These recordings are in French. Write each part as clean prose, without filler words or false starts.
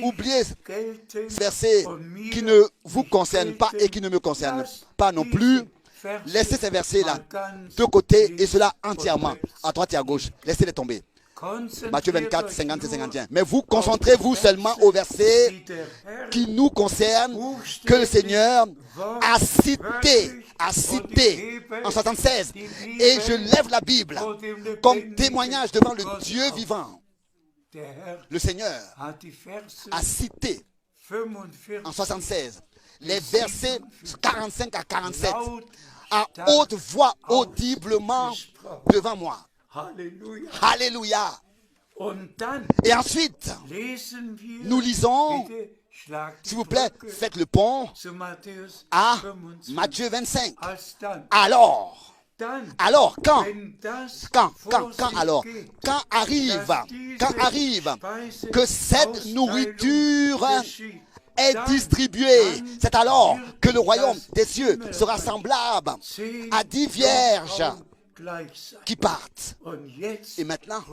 oubliez ce verset qui ne vous concerne pas et qui ne me concerne pas non plus. Laissez ces versets-là de côté et cela entièrement, à droite et à gauche. Laissez-les tomber. Matthieu 24, 50 et 51. Mais vous concentrez-vous seulement au verset qui nous concerne, que le Seigneur a cité en 76. Et je lève la Bible comme témoignage devant le Dieu vivant. Le Seigneur a cité en 76 les versets 45 à 47 à haute voix audiblement devant moi. Alléluia. Et ensuite, nous lisons, s'il vous plaît, faites le pont à Matthieu 25. Alors, quand arrive que cette nourriture est distribuée, c'est alors que le royaume des cieux sera semblable à 10 vierges qui partent. Et maintenant,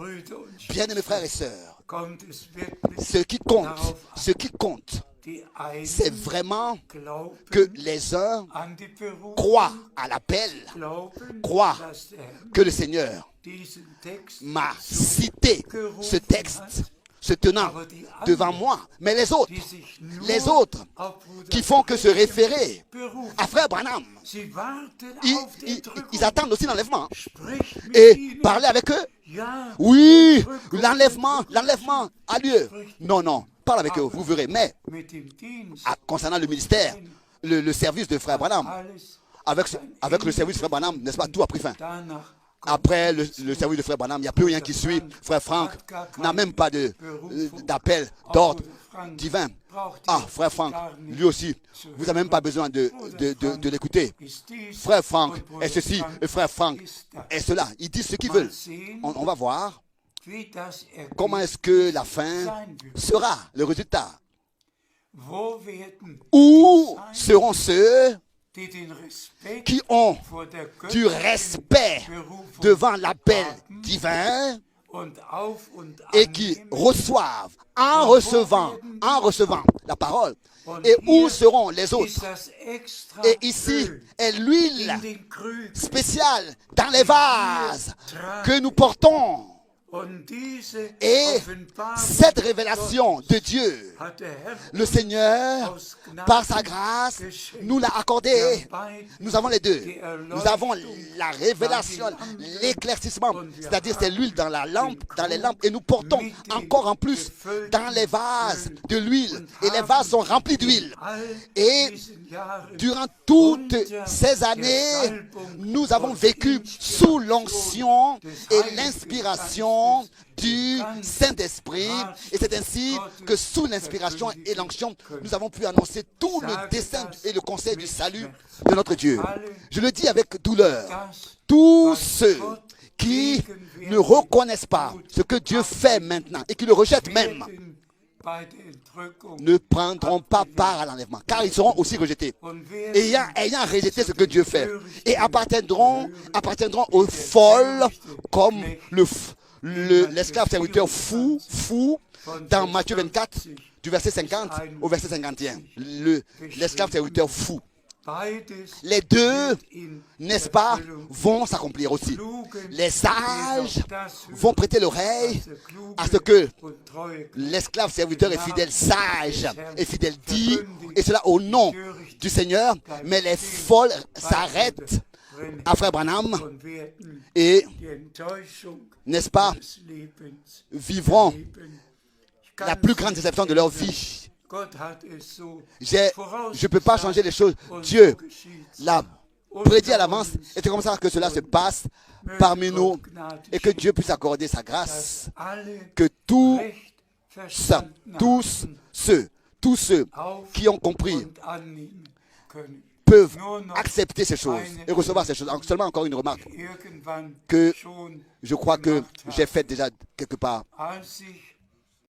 bien-aimés frères et sœurs, ce qui compte, c'est vraiment que les uns croient à l'appel, croient que le Seigneur m'a cité ce texte se tenant devant moi. Mais les autres qui font que se référer à Frère Branham, ils attendent aussi l'enlèvement. Et parler avec eux, oui, l'enlèvement a lieu. Non, parle avec eux, vous verrez. Mais concernant le ministère, le service de Frère Branham, avec le service de Frère Branham, n'est-ce pas, tout a pris fin. Après le service de Frère Branham, il n'y a plus rien qui suit. Frère Franck n'a même pas d'appel, d'ordre divin. Ah, Frère Franck, lui aussi, vous n'avez même pas besoin de l'écouter. Frère Franck est ceci, et Frère Franck est cela. Ils disent ce qu'ils veulent. On va voir comment est-ce que la fin sera, le résultat. Où seront ceux qui ont du respect devant l'appel divin et qui reçoivent en recevant la parole. Et où seront les autres? Et ici est l'huile spéciale dans les vases que nous portons. Et cette révélation de Dieu, le Seigneur, par sa grâce, nous l'a accordée. Nous avons les deux. Nous avons la révélation, l'éclaircissement, c'est-à-dire c'est l'huile dans les lampes, et nous portons encore en plus dans les vases de l'huile. Et les vases sont remplis d'huile. Et durant toutes ces années, nous avons vécu sous l'onction et l'inspiration du Saint-Esprit, et c'est ainsi que sous l'inspiration et l'onction, nous avons pu annoncer tout le dessein et le conseil du salut de notre Dieu. Je le dis avec douleur. Tous ceux qui ne reconnaissent pas ce que Dieu fait maintenant et qui le rejettent même, ne prendront pas part à l'enlèvement, car ils seront aussi rejetés, ayant rejeté ce que Dieu fait, et appartiendront aux folles comme l'esclave serviteur fou dans Matthieu 24 du verset 50 au verset 51. L'esclave serviteur fou. Les deux, n'est-ce pas, vont s'accomplir aussi. Les sages vont prêter l'oreille à ce que l'esclave serviteur et fidèle sage et fidèle dit, et cela au nom du Seigneur, mais les folles s'arrêtent à Frère Branham et, n'est-ce pas, vivront la plus grande déception de leur vie. Je ne peux pas changer les choses. Dieu l'a prédit à l'avance, et c'est comme ça que cela se passe parmi nous, et que Dieu puisse accorder sa grâce, que tous ceux qui ont compris peuvent accepter ces choses et recevoir ces choses. Seulement encore une remarque que je crois que j'ai faite déjà quelque part.